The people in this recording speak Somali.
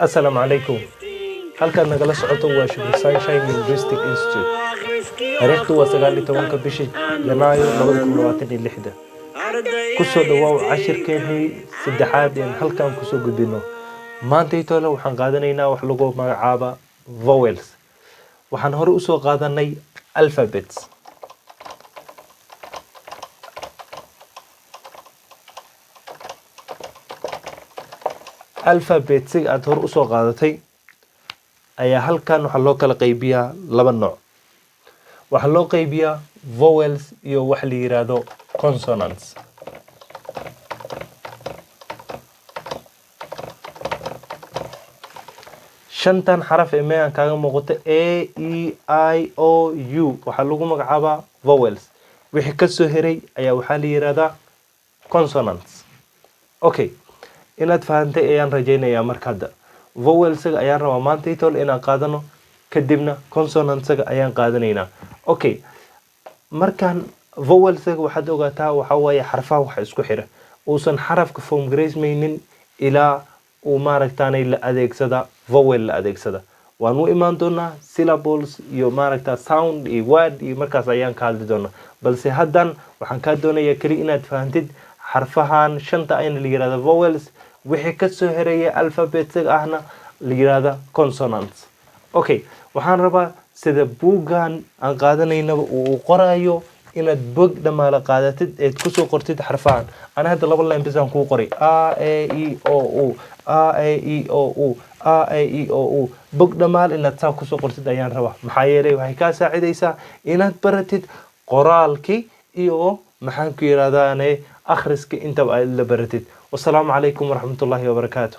السلام عليكم. halkan nagala socoto waa Sugar Sunshine Linguistic Institute. Taariikhdu waa 19 bishii Janaayo 2026. Kusoo dhawaaw cashirkeenii saddexaad ee halkan kusoo gudbino. Maanta intooda waxaan qaadanaynaa wax lagu magacaabo vowels. Waxaan hore u soo qaadanay alphabets. alphabets aad hor u soo qaadatay ayaa halkan waxa loo kala qaybiyaa laba nooc. Waxa loo qaybiyaa vowels iyo wax la yiraahdo consonants. shantan xaraf ee meeyan kaaga muuqata a e i o u waxa lagu magacaabaa vowels. wixii ka soo heray ayaa waxa la yiraahdaa consonants. Okay, inaad fahantay ayaan rajaynayaa markada. vowels ayaan rabaa maanta intol inaan qaadano kadibna consonants ayaan qaadanaynaa. Okay, markaan vowels waxaad ogaataa waxa weeye xarfaha wax isku xira uusan xarafka form gracemaynin ilaa uu maaragtaanay la adeegsada vowel la adeegsada. waan u imaan doonaa syllables iyo maaragtaa sound iyo word iyo markaas ayaan ka hadli doonaa. balse haddan waxaan ka doonayaa kali inaad fahantid xarfahan shanta ayna la yiraahdo vowels wixii ka soo hereeyay alphabets ahna la yiraahdo consonants. Okay, waxaan rabaa sida buugan aan qaadanaynaba uu qorayo inaad bog dhamaala qaadatid ee ku soo qortid xarfahan. ana hadda laba line bas aan ku qoray a e o u a e o u a e o u bog dhamaal inaad saa ku soo qortid ayaan rabaa. maxaa yeelay waxay ka saacidaysaa inaad baratid qoraalkii iyo maxaan ku yiraahdaane akhriska inta aad la baratid. والسلام عليكم ورحمة الله وبركاته.